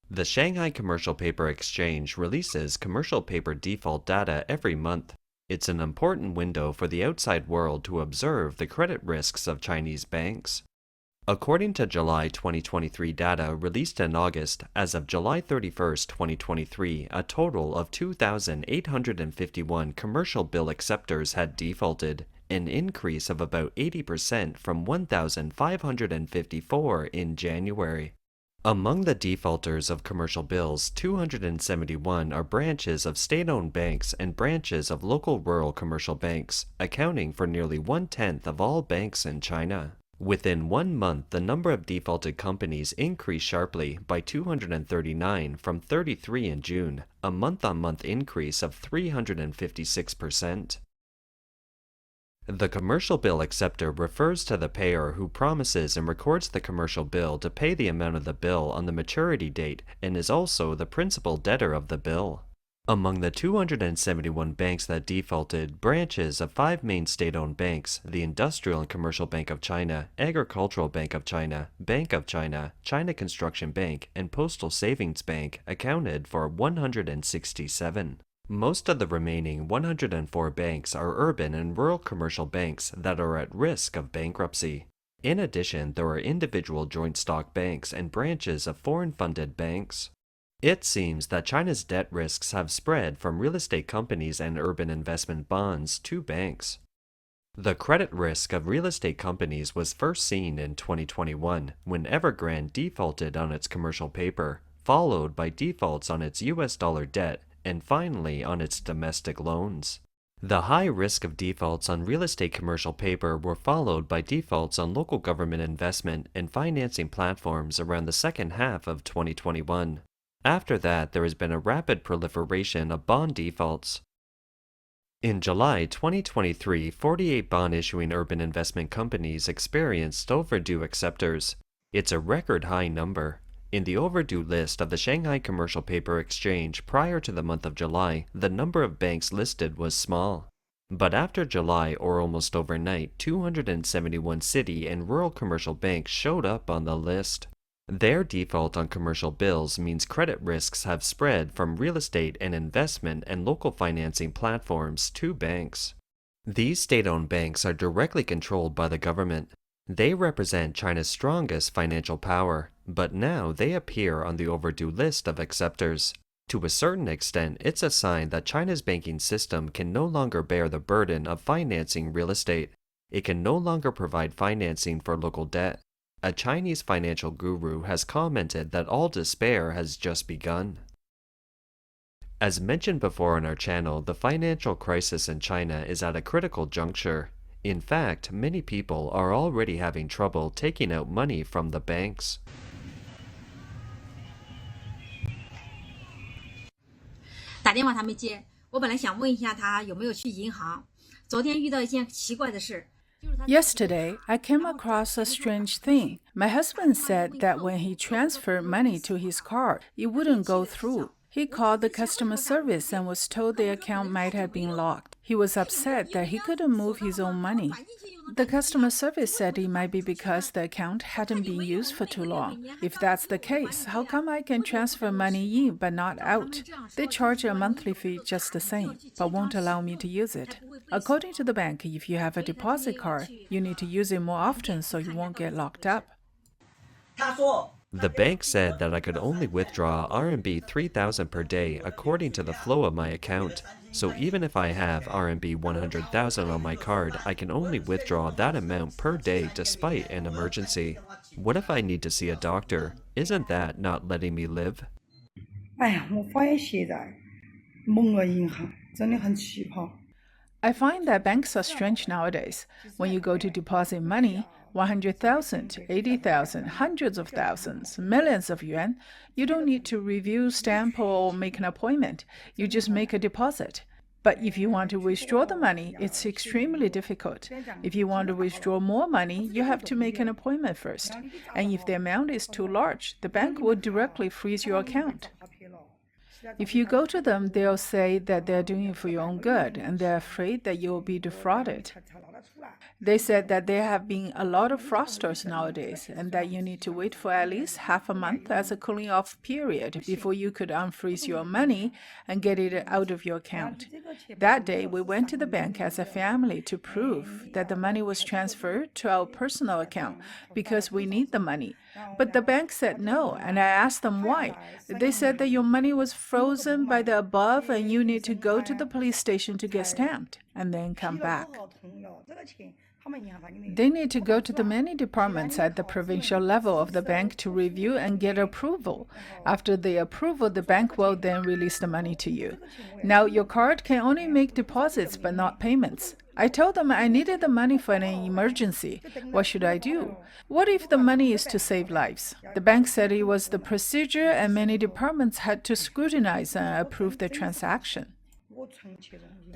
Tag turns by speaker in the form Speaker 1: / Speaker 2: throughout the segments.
Speaker 1: The Shanghai Commercial Paper Exchange releases commercial paper default data every month. It's an important window for the outside world to observe the credit risks of Chinese banks. According to July 2023 data released in August, as of July 31, 2023, a total of 2,851 commercial bill acceptors had defaulted, an increase of about 80% from 1,554 in January. Among the defaulters of commercial bills, 271 are branches of state-owned banks and branches of local rural commercial banks, accounting for nearly 1/10 of all banks in China. Within 1 month, the number of defaulted companies increased sharply by 239 from 33 in June, a month-on-month increase of 356%. The commercial bill acceptor refers to the payer who promises and records the commercial bill to pay the amount of the bill on the maturity date and is also the principal debtor of the bill. Among the 271 banks that defaulted, branches of 5 main state-owned banks, the Industrial and Commercial Bank of China, Agricultural Bank of China, Bank of China, China Construction Bank, and Postal Savings Bank, accounted for 167. Most of the remaining 104 banks are urban and rural commercial banks that are at risk of bankruptcy. In addition, there are individual joint stock banks and branches of foreign-funded banks. It seems that China's debt risks have spread from real estate companies and urban investment bonds to banks. The credit risk of real estate companies was first seen in 2021 when Evergrande defaulted on its commercial paper, followed by defaults on its US dollar debt, and finally on its domestic loans. The high risk of defaults on real estate commercial paper were followed by defaults on local government investment and financing platforms around the second half of 2021. After that, there has been a rapid proliferation of bond defaults. In July 2023, 48 bond-issuing urban investment companies experienced overdue acceptors. It's a record high number. In the overdue list of the Shanghai Commercial Paper Exchange prior to the month of July, the number of banks listed was small. But after July, or almost overnight, 271 city and rural commercial banks showed up on the list. Their default on commercial bills means credit risks have spread from real estate and investment and local financing platforms to banks. These state-owned banks are directly controlled by the government. They represent China's strongest financial power, but now they appear on the overdue list of acceptors. To a certain extent, it's a sign that China's banking system can no longer bear the burden of financing real estate. It can no longer provide financing for local debt. A Chinese financial guru has commented that all despair has just begun. As mentioned before on our channel, the financial crisis in China is at a critical juncture. In fact, many people are already having trouble taking out money from the banks.
Speaker 2: 打电话他没接，我本来想问一下他有没有去银行。昨天遇到一件奇怪的事。
Speaker 3: Yesterday, I came across a strange thing. My husband said that when he transferred money to his card, it wouldn't go through. He called the customer service and was told the account might have been locked. He was upset that he couldn't move his own money. The customer service said it might be because the account hadn't been used for too long. If that's the case, how come I can transfer money in but not out? They charge a monthly fee just the same, but won't allow me to use it. According to the bank, if you have a deposit card, you need to use it more often so you won't get locked up.
Speaker 1: The bank said that I could only withdraw RMB 3,000 per day according to the flow of my account. So even if I have RMB 100,000 on my card, I can only withdraw that amount per day despite an emergency. What if I need to see a doctor? Isn't that not letting me live?
Speaker 4: 哎呀，我发现现在某个银行真的很奇葩。
Speaker 3: I find that banks are strange nowadays. When you go to deposit money, 100,000, 80,000, hundreds of thousands, millions of yuan, you don't need to review, stamp, or make an appointment. You just make a deposit. But if you want to withdraw the money, it's extremely difficult. If you want to withdraw more money, you have to make an appointment first. And if the amount is too large, the bank will directly freeze your account. If you go to them, they'll say that they're doing it for your own good, and they're afraid that you'll be defrauded. They said that there have been a lot of fraudsters nowadays and that you need to wait for at least half a month as a cooling off period before you could unfreeze your money and get it out of your account. That day, we went to the bank as a family to prove that the money was transferred to our personal account because we need the money. But the bank said no, and I asked them why. They said that your money was frozen by the above and you need to go to the police station to get stamped and then come back. They need to go to the many departments at the provincial level of the bank to review and get approval. After the approval, the bank will then release the money to you. Now, your card can only make deposits but not payments. I told them I needed the money for an emergency. What should I do? What if the money is to save lives? The bank said it was the procedure and many departments had to scrutinize and approve the transaction.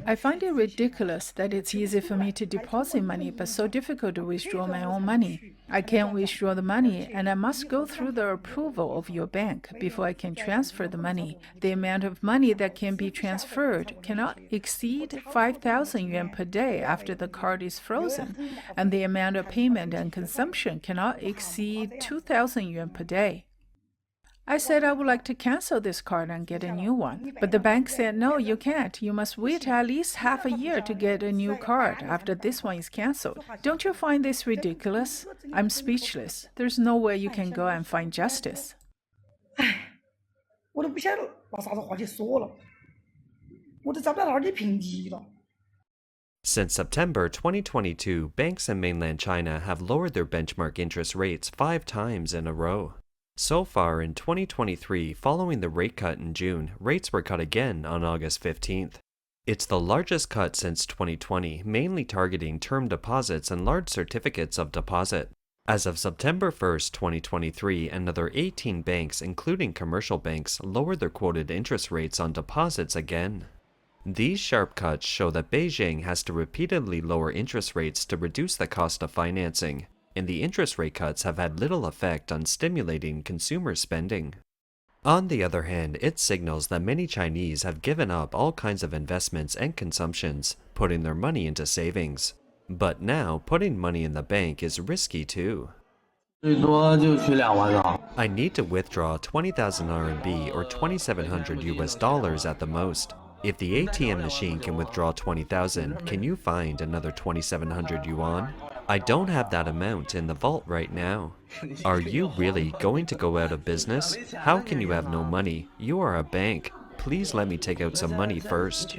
Speaker 3: I find it ridiculous that it's easy for me to deposit money but so difficult to withdraw my own money. I can't withdraw the money and I must go through the approval of your bank before I can transfer the money. The amount of money that can be transferred cannot exceed 5,000 yuan per day after the card is frozen, and the amount of payment and consumption cannot exceed 2,000 yuan per day. I said I would like to cancel this card and get a new one. But the bank said, no, you can't. You must wait at least half a year to get a new card after this one is canceled. Don't you find this ridiculous? I'm speechless. There's nowhere you can go and find justice.
Speaker 4: 我都不晓得拿啥子话去说了，我都找不到哪儿去评级了。
Speaker 1: Since September 2022, banks in mainland China have lowered their benchmark interest rates 5 times in a row. So far in 2023, following the rate cut in June, rates were cut again on August 15th. It's the largest cut since 2020, mainly targeting term deposits and large certificates of deposit. As of September 1st, 2023, another 18 banks, including commercial banks, lowered their quoted interest rates on deposits again. These sharp cuts show that Beijing has to repeatedly lower interest rates to reduce the cost of financing, and the interest rate cuts have had little effect on stimulating consumer spending. On the other hand, it signals that many Chinese have given up all kinds of investments and consumptions, putting their money into savings. But now, putting money in the bank is risky too. I need to withdraw 20,000 RMB or 2,700 US dollars at the most. If the ATM machine can withdraw 20,000, can you find another 2,700 yuan? I don't have that amount in the vault right now. Are you really going to go out of business? How can you have no money? You are a bank. Please let me take out some money first.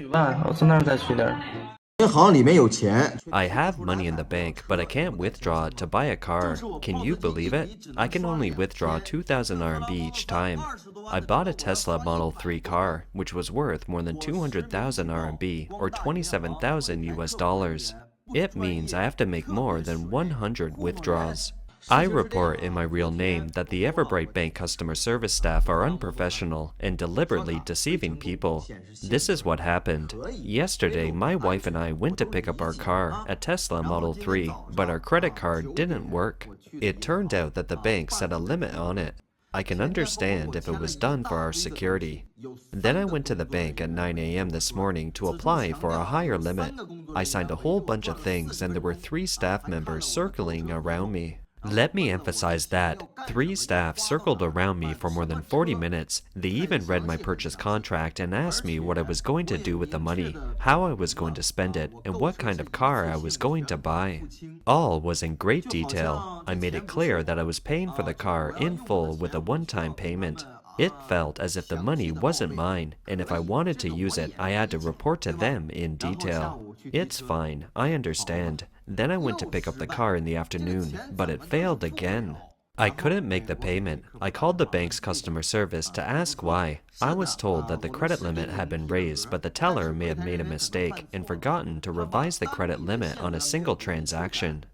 Speaker 1: I have money in the bank, but I can't withdraw it to buy a car. Can you believe it? I can only withdraw 2,000 RMB each time. I bought a Tesla Model 3 car, which was worth more than 200,000 RMB or 27,000 US dollars. It means I have to make more than 100 withdrawals. I report in my real name that the Everbright Bank customer service staff are unprofessional and deliberately deceiving people. This is what happened. Yesterday, my wife and I went to pick up our car, a Tesla Model 3, but our credit card didn't work. It turned out that the bank set a limit on it. I can understand if it was done for our security. Then I went to the bank at 9 a.m. this morning to apply for a higher limit. I signed a whole bunch of things and there were 3 staff members circling around me. Let me emphasize that. 3 staff circled around me for more than 40 minutes. They even read my purchase contract and asked me what I was going to do with the money, how I was going to spend it, and what kind of car I was going to buy. All was in great detail. I made it clear that I was paying for the car in full with a one-time payment. It felt as if the money wasn't mine, and if I wanted to use it, I had to report to them in detail. It's fine, I understand. Then I went to pick up the car in the afternoon, but it failed again. I couldn't make the payment. I called the bank's customer service to ask why. I was told that the credit limit had been raised, but the teller may have made a mistake and forgotten to revise the credit limit on a single transaction.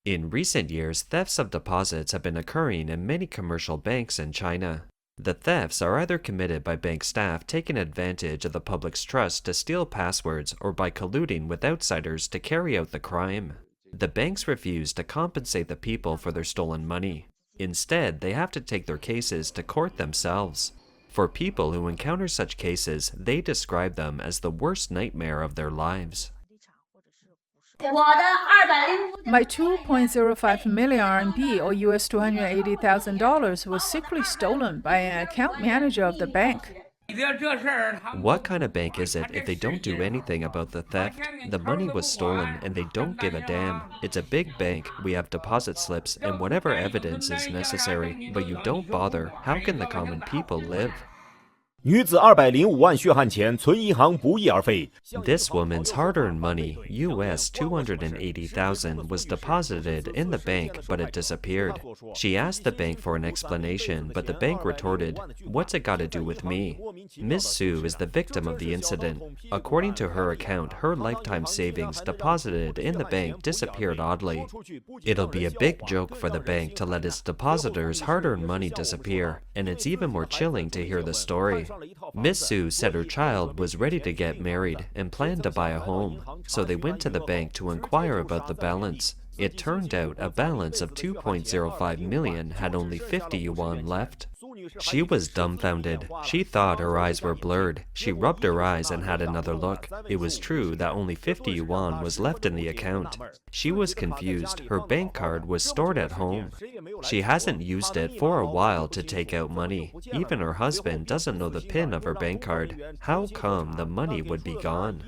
Speaker 1: In recent years, thefts of deposits have been occurring in many commercial banks in China. The thefts are either committed by bank staff taking advantage of the public's trust to steal passwords or by colluding with outsiders to carry out the crime. The banks refuse to compensate the people for their stolen money. Instead, they have to take their cases to court themselves. For people who encounter such cases, they describe them as the worst nightmare of their lives.
Speaker 3: My 2.05 million RMB, or US $280,000, was secretly stolen by an account manager of the bank.
Speaker 1: What kind of bank is it if they don't do anything about the theft? The money was stolen and they don't give a damn. It's a big bank, we have deposit slips and whatever evidence is necessary, but you don't bother. How can the common people live?
Speaker 5: 女子205万血汗钱存银行不翼而飞。
Speaker 1: This woman's hard-earned money, US $280,000, was deposited in the bank, but it disappeared. She asked the bank for an explanation, but the bank retorted, "What's it got to do with me?" Ms. Su is the victim of the incident. According to her account, her lifetime savings deposited in the bank disappeared oddly. It'll be a big joke for the bank to let its depositors' hard-earned money disappear, and it's even more chilling to hear the story. Miss Su said her child was ready to get married and planned to buy a home, so they went to the bank to inquire about the balance. It turned out a balance of 2.05 million had only 50 yuan left. She was dumbfounded. She thought her eyes were blurred. She rubbed her eyes and had another look. It was true that only 50 yuan was left in the account. She was confused. Her bank card was stored at home. She hasn't used it for a while to take out money. Even her husband doesn't know the PIN of her bank card. How come the money would be gone?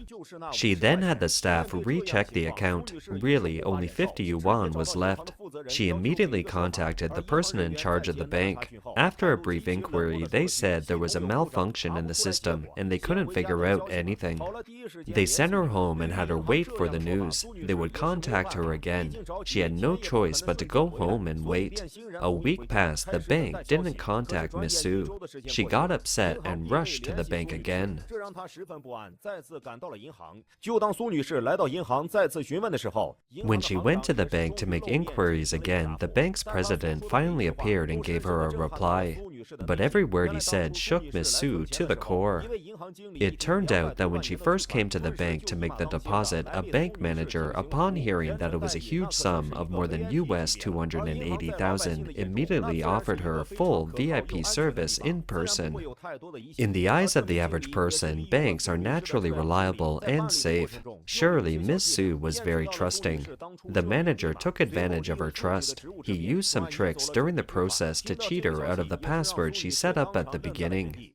Speaker 1: She then had the staff recheck the account. Really, only 50 yuan was left. She immediately contacted the person in charge of the bank. After a brief inquiry, they said there was a malfunction in the system and they couldn't figure out anything. They sent her home and had her wait for the news. They would contact her again. She had no choice but to go home and wait. A week passed, the bank didn't contact Miss Su. She got upset and rushed to the bank again.
Speaker 5: 这让她十分不安，再次赶到了银行。就当苏女士来到银行再次询问的时候，
Speaker 1: When she went to the bank to make inquiries again, the bank's president finally appeared and gave her a reply. But every word he said shook Miss Su to the core. It turned out that when she first came to the bank to make the deposit, a bank manager, upon hearing that it was a huge sum of more than US $280,000, immediately offered her full VIP service in person. In the eyes of the average person, banks are naturally reliable and safe. Surely Miss Su was very trusting. The manager took advantage of her trust. He used some tricks during the process to cheat her out of the password she set up at the beginning.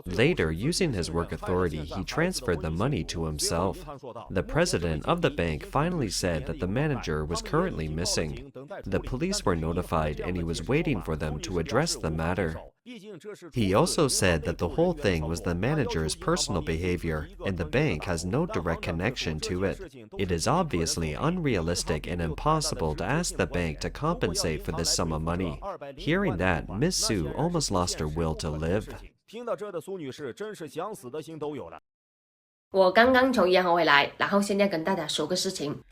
Speaker 1: Later, using his work authority, he transferred the money to himself. The president of the bank finally said that the manager was currently missing. The police were notified and he was waiting for them to address the matter. He also said that the whole thing was the manager's personal behavior, and the bank has no direct connection to it. It is obviously unrealistic and impossible to ask the bank to compensate for this sum of money. Hearing that, Miss Su almost lost her will to live.
Speaker 5: 听到这的苏女士真是想死的心都有了。
Speaker 6: 我刚刚从银行回来，然后现在跟大家说个事情。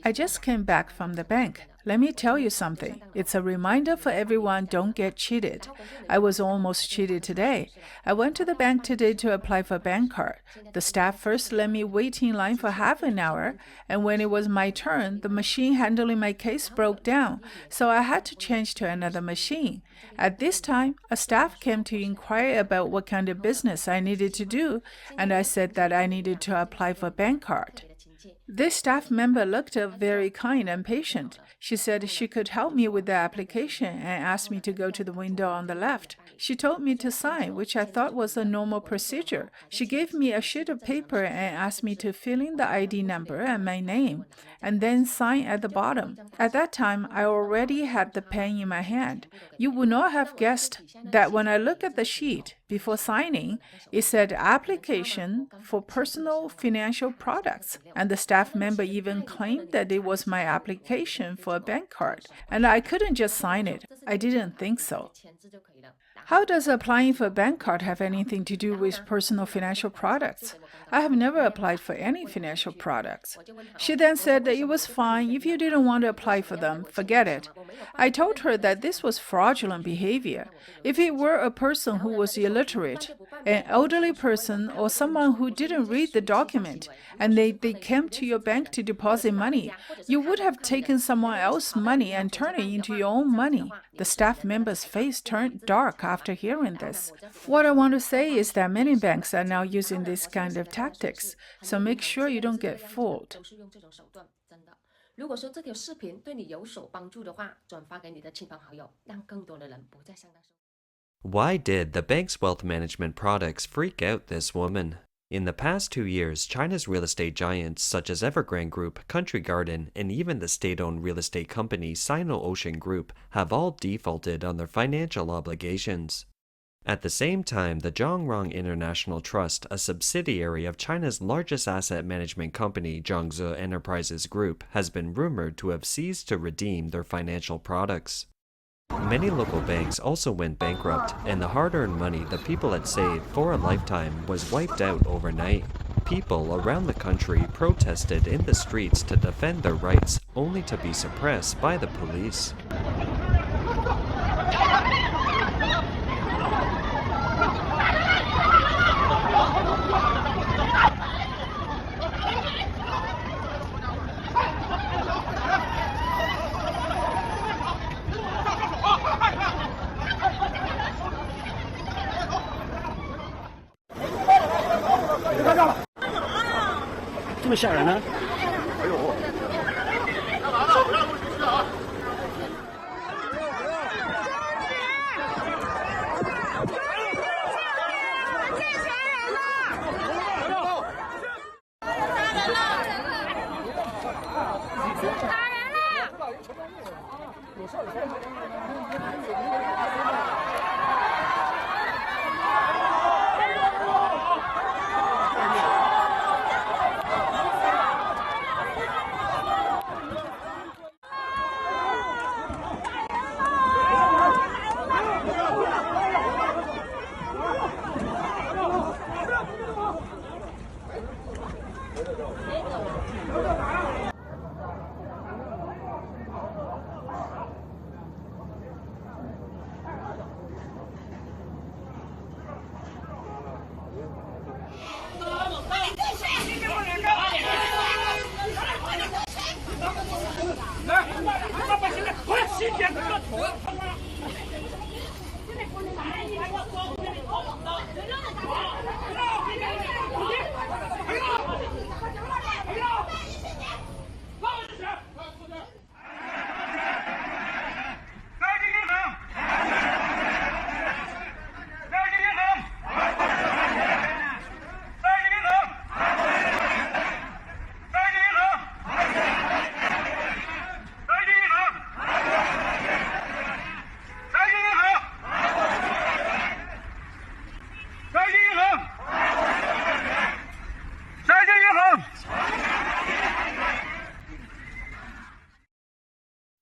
Speaker 3: I just came back from the bank. Let me tell you something. It's a reminder for everyone, don't get cheated. I was almost cheated today. I went to the bank today to apply for a bank card. The staff first let me wait in line for half an hour, and when it was my turn, the machine handling my case broke down, so I had to change to another machine. At this time, a staff came to inquire about what kind of business I needed to do, and I said that I needed to apply for a bank card. This staff member looked very kind and patient. She said she could help me with the application and asked me to go to the window on the left. She told me to sign, which I thought was a normal procedure. She gave me a sheet of paper and asked me to fill in the ID number and my name, and then sign at the bottom. At that time, I already had the pen in my hand. You would not have guessed that when I looked at the sheet before signing, it said application for personal financial products, and the staff member even claimed that it was my application for a bank card, and I couldn't just sign it. I didn't think so. How does applying for a bank card have anything to do with personal financial products? I have never applied for any financial products. She then said that it was fine. If you didn't want to apply for them, forget it. I told her that this was fraudulent behavior. If it were a person who was illiterate, an elderly person or someone who didn't read the document and they came to your bank to deposit money, you would have taken someone else's money and turned it into your own money. The staff member's face turned dark after hearing this. What I want to say is that many banks are now using this kind of tactics, so make sure you don't get fooled.
Speaker 6: 如果说这条视频对你有所帮助的话，转发给你的亲朋好友，让更多的人不再上当受骗。
Speaker 1: Why did the bank's wealth management products freak out this woman? In the past 2 years, China's real estate giants such as Evergrande Group, Country Garden, and even the state-owned real estate company Sino-Ocean Group have all defaulted on their financial obligations. At the same time, the Zhongrong International Trust, a subsidiary of China's largest asset management company, Zhongze Enterprises Group, has been rumored to have ceased to redeem their financial products. Many local banks also went bankrupt, and the hard-earned money the people had saved for a lifetime was wiped out overnight. People around the country protested in the streets to defend their rights, only to be suppressed by the police.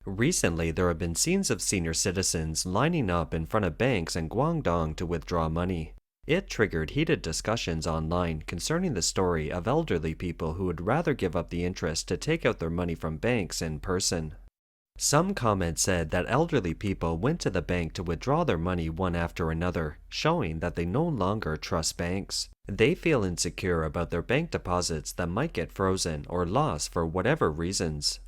Speaker 1: Recently, there have been scenes of senior citizens lining up in front of banks in Guangdong to withdraw money. It triggered heated discussions online concerning the story of elderly people who would rather give up the interest to take out their money from banks in person. Some comments said that elderly people went to the bank to withdraw their money one after another, showing that they no longer trust banks. They feel insecure about their bank deposits that might get frozen or lost for whatever reasons.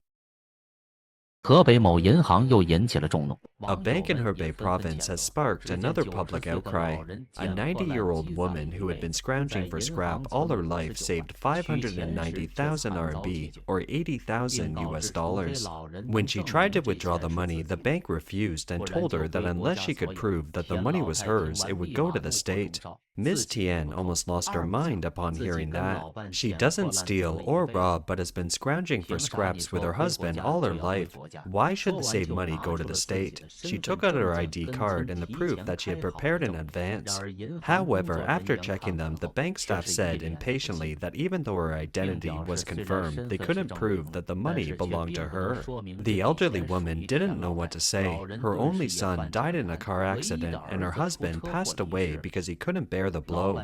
Speaker 7: 河北某银行又引起了众怒。
Speaker 1: A bank in Hebei province has sparked another public outcry. A 90-year-old woman who had been scrounging for scrap all her life saved 590,000 RMB, or $80,000. When she tried to withdraw the money, the bank refused and told her that unless she could prove that the money was hers, it would go to the state. Ms. Tian almost lost her mind upon hearing that. She doesn't steal or rob, but has been scrounging for scraps with her husband all her life. Why should the saved money go to the state? She took out her ID card and the proof that she had prepared in advance. However, after checking them, the bank staff said impatiently that even though her identity was confirmed, they couldn't prove that the money belonged to her. The elderly woman didn't know what to say. Her only son died in a car accident, and her husband passed away because he couldn't bear the blow.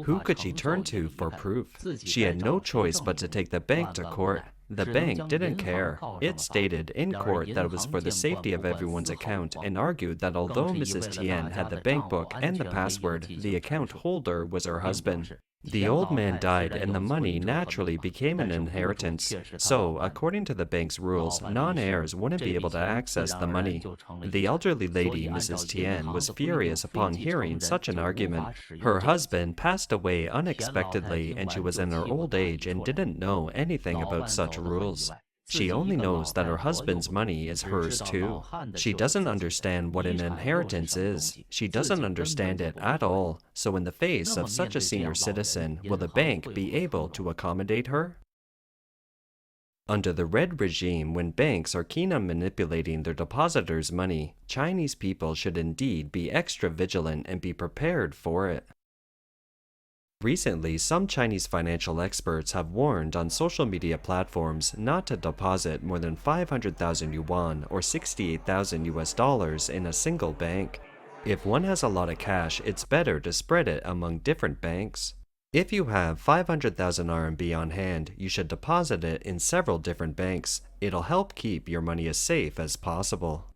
Speaker 1: Who could she turn to for proof? She had no choice but to take the bank to court. The bank didn't care. It stated in court that it was for the safety of everyone's account and argued that although Mrs. Tian had the bank book and the password, the account holder was her husband. The old man died and the money naturally became an inheritance. So, according to the bank's rules, non-heirs wouldn't be able to access the money. The elderly lady, Mrs. Tian, was furious upon hearing such an argument. Her husband passed away unexpectedly and she was in her old age and didn't know anything about such rules. She only knows that her husband's money is hers too. She doesn't understand what an inheritance is. She doesn't understand it at all. So in the face of such a senior citizen, will the bank be able to accommodate her? Under the red regime, when banks are keen on manipulating their depositors' money, Chinese people should indeed be extra vigilant and be prepared for it. Recently, some Chinese financial experts have warned on social media platforms not to deposit more than 500,000 yuan or $68,000 in a single bank. If one has a lot of cash, it's better to spread it among different banks. If you have 500,000 RMB on hand, you should deposit it in several different banks. It'll help keep your money as safe as possible.